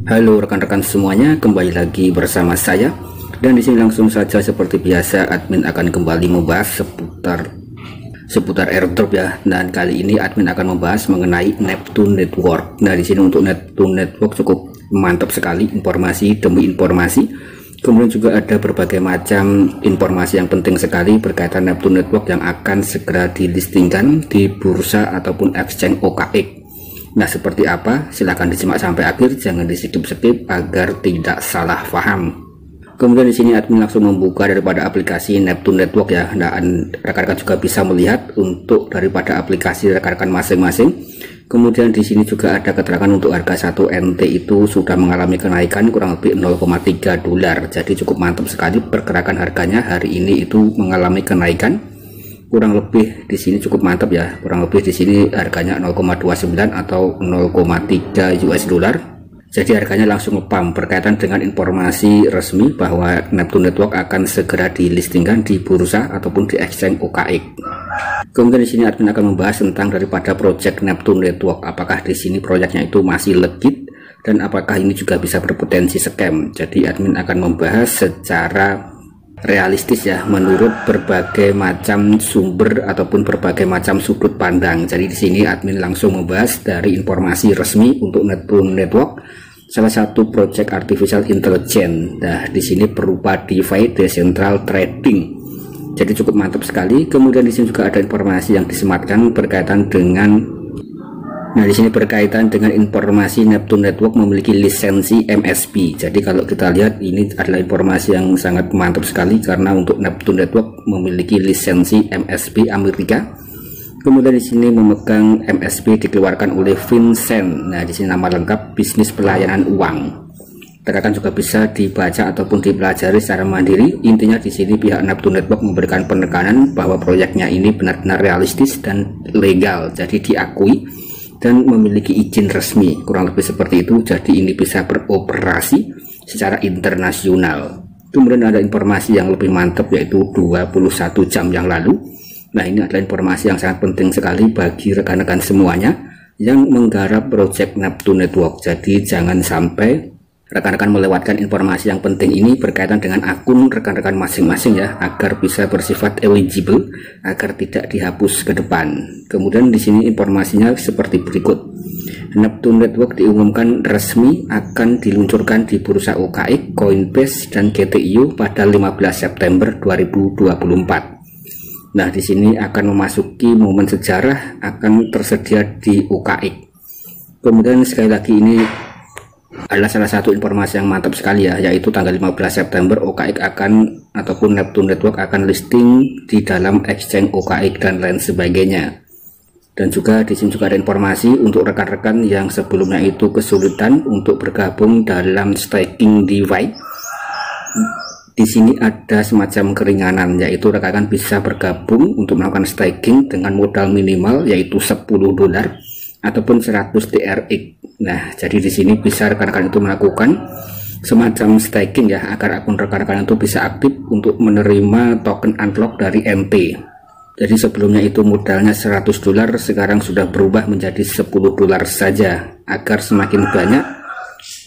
Halo rekan-rekan semuanya, kembali lagi bersama saya. Dan di sini langsung saja seperti biasa admin akan kembali membahas seputar airdrop ya. Dan kali ini admin akan membahas mengenai Neptune Network. Nah, di sini untuk Neptune Network cukup mantap sekali, informasi demi informasi. Kemudian juga ada berbagai macam informasi yang penting sekali berkaitan Neptune Network yang akan segera dilistingkan di bursa ataupun exchange OKX. Nah, seperti apa? Silahkan disimak sampai akhir, jangan di-skip agar tidak salah paham. Kemudian di sini admin langsung membuka daripada aplikasi Neptune Network ya. Dan rekan-rekan juga bisa melihat untuk daripada aplikasi rekan-rekan masing-masing. Kemudian di sini juga ada keterangan untuk harga 1 NT itu sudah mengalami kenaikan kurang lebih 0,3 dolar. Jadi cukup mantap sekali pergerakan harganya hari ini itu mengalami kenaikan. Kurang lebih di sini cukup mantap ya, kurang lebih di sini harganya 0,29 atau 0,3 US dollar. Jadi harganya langsung ngepam berkaitan dengan informasi resmi bahwa Neptune Network akan segera dilistingkan di bursa ataupun di exchange OKX. Kemudian di sini admin akan membahas tentang daripada project Neptune Network, apakah di sini proyeknya itu masih legit dan apakah ini juga bisa berpotensi scam. Jadi admin akan membahas secara realistis ya, menurut berbagai macam sumber ataupun berbagai macam sudut pandang. Jadi di sini admin langsung membahas dari informasi resmi untuk Neptune Network, salah satu project artificial intelligence. Nah, di sini berupa DeFi decentral trading. Jadi cukup mantap sekali. Kemudian di sini juga ada informasi yang disematkan berkaitan dengan di sini berkaitan dengan informasi Neptune Network memiliki lisensi MSP. Jadi kalau kita lihat ini adalah informasi yang sangat mantap sekali karena untuk Neptune Network memiliki lisensi MSP Amerika. Kemudian di sini memegang MSP dikeluarkan oleh Vincent. Nah, di sini nama lengkap bisnis pelayanan uang. Rekan juga bisa dibaca ataupun dipelajari secara mandiri. Intinya di sini pihak Neptune Network memberikan penekanan bahwa proyeknya ini benar-benar realistis dan legal. Jadi diakui dan memiliki izin resmi, kurang lebih seperti itu. Jadi ini bisa beroperasi secara internasional. Kemudian ada informasi yang lebih mantap yaitu 21 jam yang lalu. Nah, ini adalah informasi yang sangat penting sekali bagi rekan-rekan semuanya yang menggarap project Neptune Network. Jadi jangan sampai rekan-rekan melewatkan informasi yang penting ini berkaitan dengan akun rekan-rekan masing-masing ya, agar bisa bersifat eligible, agar tidak dihapus ke depan. Kemudian di sini informasinya seperti berikut. Neptune Network diumumkan resmi akan diluncurkan di bursa OKX, Coinbase dan GTIO pada 15 September 2024. Nah, di sini akan memasuki momen sejarah, akan tersedia di OKX. Kemudian sekali lagi ini adalah salah satu informasi yang mantap sekali ya, yaitu tanggal 15 September OKX akan ataupun Neptune Network akan listing di dalam exchange OKX dan lain sebagainya. Dan juga di sini juga ada informasi untuk rekan-rekan yang sebelumnya itu kesulitan untuk bergabung dalam staking DeFi. Di sini ada semacam keringanan, yaitu rekan-rekan bisa bergabung untuk melakukan staking dengan modal minimal yaitu 10 dolar ataupun 100 TRX. Nah, jadi di sini bisa rekan-rekan itu melakukan semacam staking ya, agar akun rekan-rekan itu bisa aktif untuk menerima token unlock dari NT. Jadi sebelumnya itu modalnya 100 dolar, sekarang sudah berubah menjadi 10 dolar saja, agar semakin banyak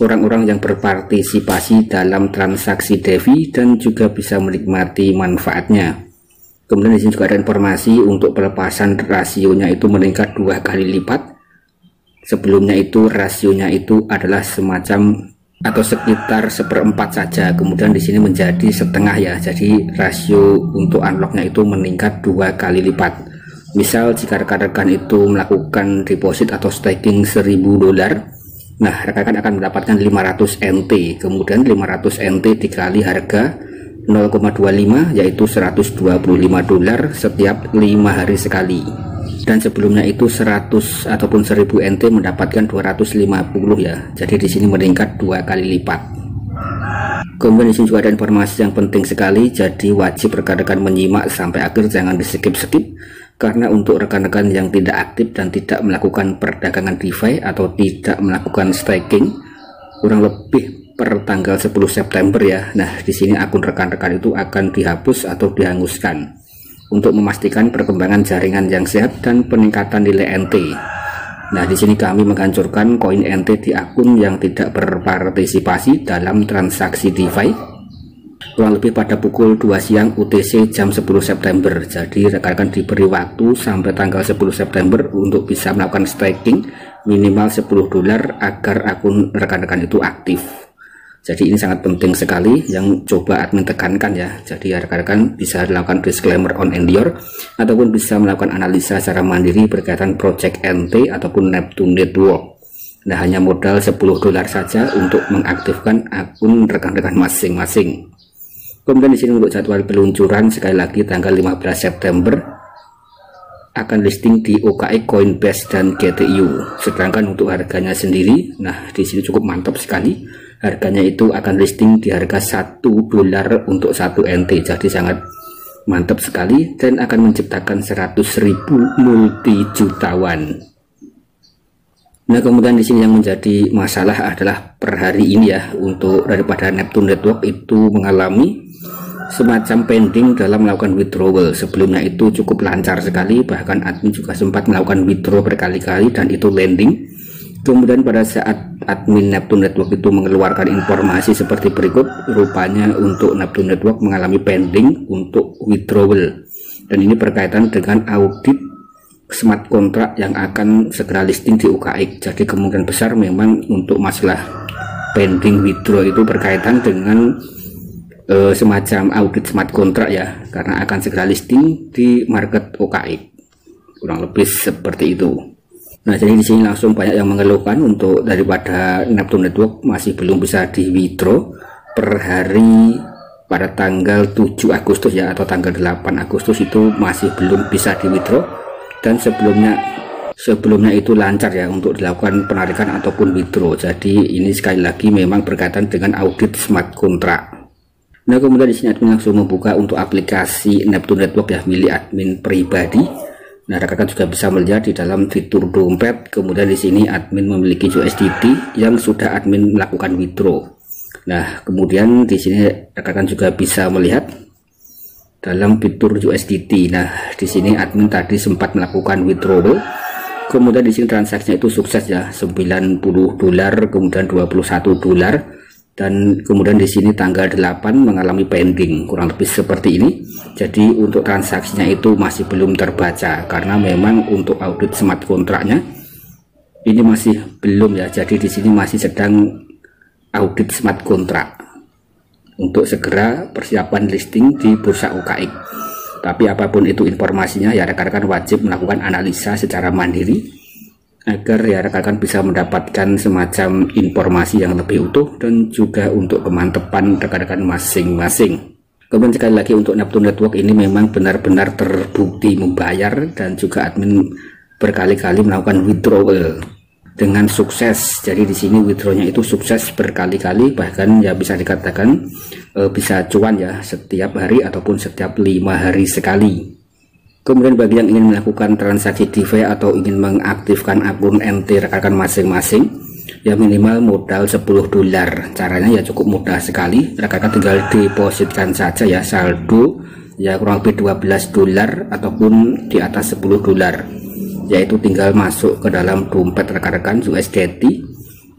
orang-orang yang berpartisipasi dalam transaksi DeFi dan juga bisa menikmati manfaatnya. Kemudian di sini juga ada informasi untuk pelepasan rasionya itu meningkat 2 kali lipat. Sebelumnya itu rasionya itu adalah semacam atau sekitar 1/4 saja, kemudian di sini menjadi setengah ya. Jadi rasio untuk unlocknya itu meningkat 2 kali lipat. Misal jika rekan-rekan itu melakukan deposit atau staking 1000 dolar, nah rekan-rekan akan mendapatkan 500 NT. Kemudian 500 NT dikali harga 0,25 yaitu 125 dolar setiap 5 hari sekali. Dan sebelumnya itu 100 ataupun 1000 NT mendapatkan 250 ya. Jadi di sini meningkat 2 kali lipat. Kemudian di sini juga ada informasi yang penting sekali. Jadi wajib rekan-rekan menyimak sampai akhir, jangan di-skip karena untuk rekan-rekan yang tidak aktif dan tidak melakukan perdagangan DeFi atau tidak melakukan staking kurang lebih per tanggal 10 September ya. Nah, di sini akun rekan-rekan itu akan dihapus atau dihanguskan untuk memastikan perkembangan jaringan yang sehat dan peningkatan nilai NT. Nah, di sini kami menghancurkan koin NT di akun yang tidak berpartisipasi dalam transaksi DeFi kurang lebih pada pukul 2 siang UTC jam 10 September. Jadi rekan-rekan diberi waktu sampai tanggal 10 September untuk bisa melakukan staking minimal $10 agar akun rekan-rekan itu aktif. Jadi ini sangat penting sekali yang coba admin tekankan ya. Jadi rekan-rekan bisa melakukan disclaimer on Endure ataupun bisa melakukan analisa secara mandiri berkaitan project NT ataupun Neptune Network. Nah, hanya modal $10 saja untuk mengaktifkan akun rekan-rekan masing-masing. Kemudian di sini untuk jadwal peluncuran sekali lagi tanggal 15 September akan listing di OKX, Coinbase dan GTU. Sedangkan untuk harganya sendiri, nah di sini cukup mantap sekali. Harganya itu akan listing di harga $1 untuk 1 NT. Jadi sangat mantap sekali dan akan menciptakan 100.000 multi jutawan. Nah, kemudian di sini yang menjadi masalah adalah per hari ini ya, untuk daripada Neptune Network itu mengalami semacam pending dalam melakukan withdrawal. Sebelumnya itu cukup lancar sekali, bahkan admin juga sempat melakukan withdraw berkali-kali dan itu landing. Kemudian pada saat admin Neptune Network itu mengeluarkan informasi seperti berikut, rupanya untuk Neptune Network mengalami pending untuk withdrawal, dan ini berkaitan dengan audit smart contract yang akan segera listing di OKX. Jadi kemungkinan besar memang untuk masalah pending withdraw itu berkaitan dengan semacam audit smart contract ya, karena akan segera listing di market OKX, kurang lebih seperti itu. Nah, jadi di sini langsung banyak yang mengeluhkan untuk daripada Neptune Network masih belum bisa di withdraw per hari pada tanggal 7 Agustus ya, atau tanggal 8 Agustus itu masih belum bisa di withdraw, dan sebelumnya itu lancar ya untuk dilakukan penarikan ataupun withdraw. Jadi ini sekali lagi memang berkaitan dengan audit smart contract. Nah, kemudian di sini admin langsung membuka untuk aplikasi Neptune Network ya, milik admin pribadi. Nah, rekan-rekan juga bisa melihat di dalam fitur dompet. Kemudian di sini admin memiliki USDT yang sudah admin melakukan withdraw. Nah, kemudian di sini rekan-rekan juga bisa melihat dalam fitur USDT. Nah, di sini admin tadi sempat melakukan withdrawal. Kemudian di sini transaksinya itu sukses ya, $90, kemudian $21. Dan kemudian di sini tanggal 8 mengalami pending, kurang lebih seperti ini. Jadi untuk transaksinya itu masih belum terbaca karena memang untuk audit smart kontraknya ini masih belum ya. Jadi di sini masih sedang audit smart kontrak untuk segera persiapan listing di bursa OKX. Tapi apapun itu informasinya ya, rekan-rekan wajib melakukan analisa secara mandiri agar ya rekan-rekan bisa mendapatkan semacam informasi yang lebih utuh dan juga untuk kemantepan rekan-rekan masing-masing. Kemudian sekali lagi untuk Neptune Network ini memang benar-benar terbukti membayar dan juga admin berkali-kali melakukan withdrawal dengan sukses. Jadi di sini withdrawnya itu sukses berkali-kali, bahkan ya bisa dikatakan bisa cuan ya setiap hari ataupun setiap 5 hari sekali. Kemudian bagi yang ingin melakukan transaksi DeFi atau ingin mengaktifkan akun NT rekan-rekan masing-masing, ya minimal modal $10. Caranya ya cukup mudah sekali. Rekan-rekan tinggal depositkan saja ya saldo ya kurang lebih $12 ataupun di atas $10, yaitu tinggal masuk ke dalam dompet rekan-rekan USDT.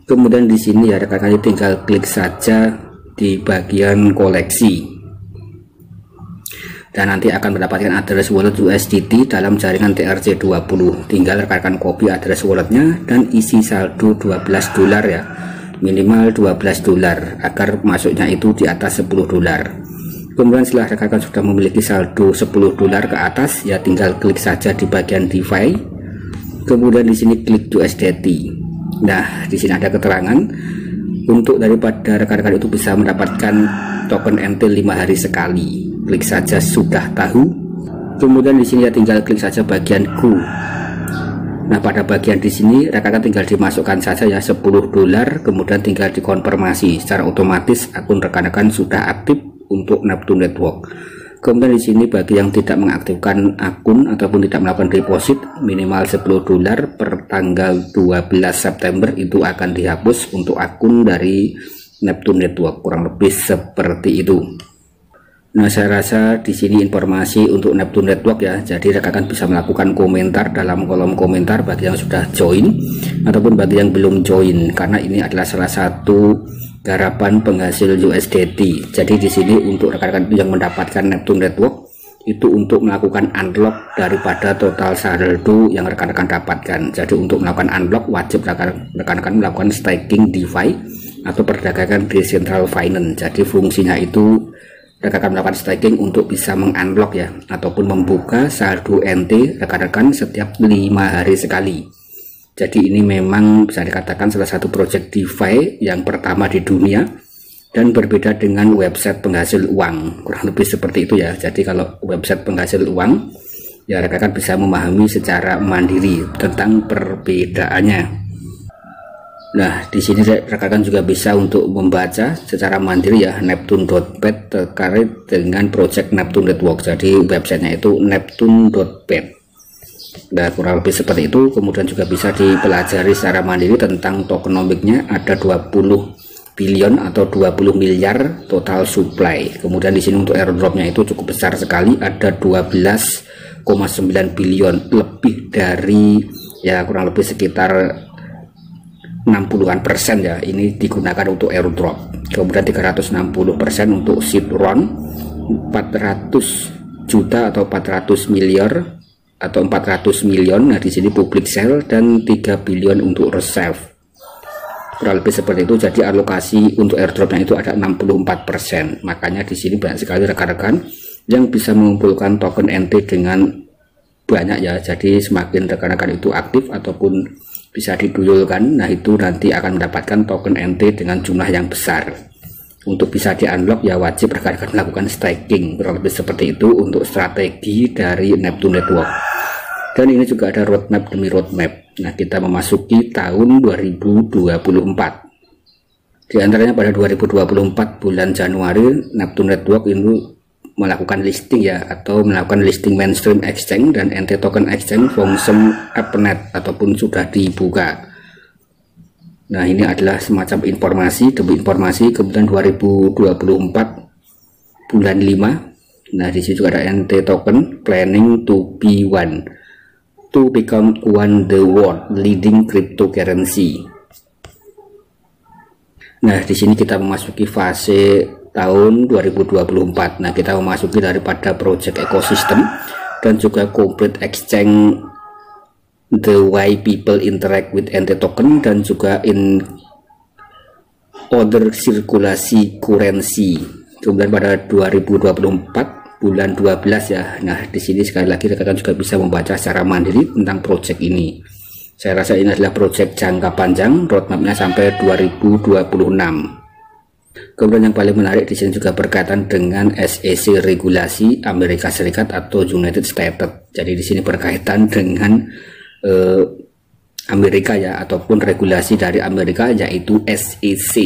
Kemudian di sini ya rekan-rekan tinggal klik saja di bagian koleksi. Dan nanti akan mendapatkan address wallet USDT dalam jaringan TRC20. Tinggal rekan-rekan copy address walletnya dan isi saldo $12 ya, minimal $12 agar masuknya itu di atas $10. Kemudian setelah rekan-rekan sudah memiliki saldo $10 ke atas, ya tinggal klik saja di bagian DeFi. Kemudian di sini klik USDT. Nah, di sini ada keterangan untuk daripada rekan-rekan itu bisa mendapatkan token NT 5 hari sekali. Klik saja sudah tahu. Kemudian di sini ya tinggal klik saja bagian go. Nah, pada bagian di sini rekan-rekan tinggal dimasukkan saja ya $10, kemudian tinggal dikonfirmasi. Secara otomatis akun rekan-rekan sudah aktif untuk Neptune Network. Kemudian di sini bagi yang tidak mengaktifkan akun ataupun tidak melakukan deposit, minimal $10 per tanggal 12 September itu akan dihapus untuk akun dari Neptune Network, kurang lebih seperti itu. Nah, saya rasa di sini informasi untuk Neptune Network ya. Jadi rekan-rekan bisa melakukan komentar dalam kolom komentar bagi yang sudah join ataupun bagi yang belum join, karena ini adalah salah satu garapan penghasil USDT. Jadi di sini untuk rekan-rekan yang mendapatkan Neptune Network itu untuk melakukan unlock daripada total saldo yang rekan-rekan dapatkan. Jadi untuk melakukan unlock wajib rekan-rekan melakukan staking DeFi atau perdagangan decentral finance. Jadi fungsinya itu rekan-rekan melakukan staking untuk bisa mengunlock ya, ataupun membuka saldo NT rekan-rekan setiap 5 hari sekali. Jadi ini memang bisa dikatakan salah satu project DeFi yang pertama di dunia dan berbeda dengan website penghasil uang, kurang lebih seperti itu ya. Jadi kalau website penghasil uang ya rekan-rekan bisa memahami secara mandiri tentang perbedaannya. Nah, di sini rekan-rekan juga bisa untuk membaca secara mandiri ya neptune.pet terkait dengan project Neptune Network. Jadi websitenya itu neptune.pet. Nah, kurang lebih seperti itu. Kemudian juga bisa dipelajari secara mandiri tentang tokenomiknya. Ada 20 billion atau 20 miliar total supply. Kemudian di sini untuk airdropnya itu cukup besar sekali. Ada 12,9 billion, lebih dari ya kurang lebih sekitar 60% ya, ini digunakan untuk airdrop. Kemudian 360% untuk seed round, 400 juta atau 400 miliar atau 400 million. Nah, di sini public sale dan 3 billion untuk reserve. Kurang lebih seperti itu. Jadi alokasi untuk airdropnya itu ada 64%. Makanya di sini banyak sekali rekan-rekan yang bisa mengumpulkan token NT dengan banyak ya. Jadi semakin rekan-rekan itu aktif ataupun bisa diduyulkan, nah itu nanti akan mendapatkan token NT dengan jumlah yang besar. Untuk bisa di unlock ya wajib rekan-rekan melakukan staking, kurang lebih seperti itu untuk strategi dari Neptune Network. Dan ini juga ada roadmap demi roadmap. Nah, kita memasuki tahun 2024. Di antaranya pada 2024 bulan Januari Neptune Network ini melakukan listing ya, atau melakukan listing mainstream exchange dan NT token exchange Fongsem AppNet ataupun sudah dibuka. Nah, ini adalah semacam informasi demi informasi. Kemudian 2024 bulan 5. Nah, di sini juga ada NT token planning to be one to become one the world leading cryptocurrency. Nah, di sini kita memasuki fase tahun 2024. Nah, kita memasuki daripada project ekosistem dan juga complete exchange, the way people interact with NT token, dan juga in order sirkulasi currency. Kemudian pada 2024 bulan 12 ya. Nah, di sini sekali lagi rekan-rekan juga bisa membaca secara mandiri tentang project ini. Saya rasa ini adalah project jangka panjang, roadmapnya sampai 2026. Kemudian yang paling menarik di sini juga berkaitan dengan SEC regulasi Amerika Serikat atau United States. Jadi di sini berkaitan dengan Amerika ya, ataupun regulasi dari Amerika yaitu SEC.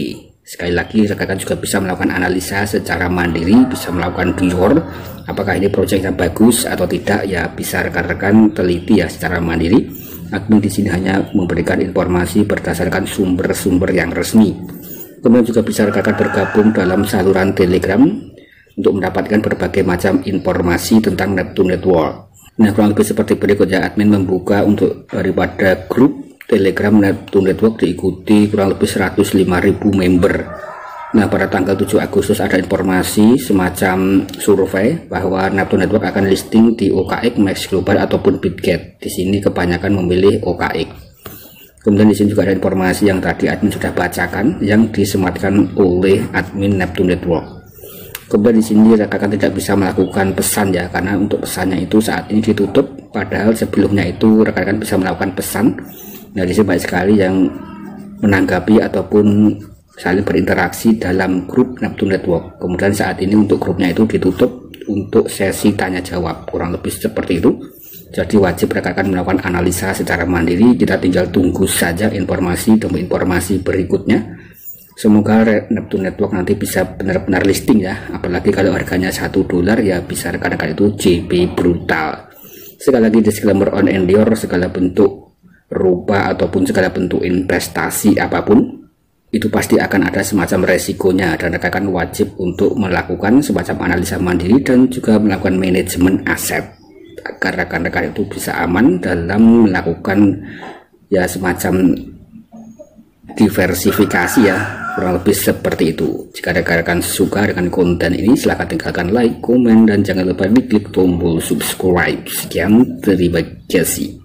Sekali lagi rekan-rekan juga bisa melakukan analisa secara mandiri, bisa melakukan dior apakah ini proyek yang bagus atau tidak ya, bisa rekan-rekan teliti ya secara mandiri. Admin di sini hanya memberikan informasi berdasarkan sumber-sumber yang resmi. Kemudian juga bisa rekan-rekan bergabung dalam saluran Telegram untuk mendapatkan berbagai macam informasi tentang Neptune Network. Nah, kurang lebih seperti berikut ya, admin membuka untuk daripada grup Telegram Neptune Network diikuti kurang lebih 105.000 member. Nah, pada tanggal 7 Agustus ada informasi semacam survei bahwa Neptune Network akan listing di OKX, Max Global ataupun Bitget. Di sini kebanyakan memilih OKX. Kemudian di sini juga ada informasi yang tadi admin sudah bacakan yang disematkan oleh admin Neptune Network. Kemudian di sini rekan-rekan tidak bisa melakukan pesan ya, karena untuk pesannya itu saat ini ditutup, padahal sebelumnya itu rekan-rekan bisa melakukan pesan. Nah, di sini banyak sekali yang menanggapi ataupun saling berinteraksi dalam grup Neptune Network. Kemudian saat ini untuk grupnya itu ditutup untuk sesi tanya jawab, kurang lebih seperti itu. Jadi wajib rekan-rekan melakukan analisa secara mandiri. Kita tinggal tunggu saja informasi demi informasi berikutnya. Semoga Neptune Network nanti bisa benar-benar listing ya. Apalagi kalau harganya $1 ya, bisa rekan-rekan itu JP brutal. Sekali lagi disclaimer on endure, segala bentuk rupa ataupun segala bentuk investasi apapun itu pasti akan ada semacam resikonya, dan rekan-rekan wajib untuk melakukan semacam analisa mandiri dan juga melakukan manajemen aset agar rekan-rekan itu bisa aman dalam melakukan ya semacam diversifikasi ya, kurang lebih seperti itu. Jika rekan-rekan suka dengan konten ini, silahkan tinggalkan like, komen, dan jangan lupa klik tombol subscribe. Sekian, terima kasih.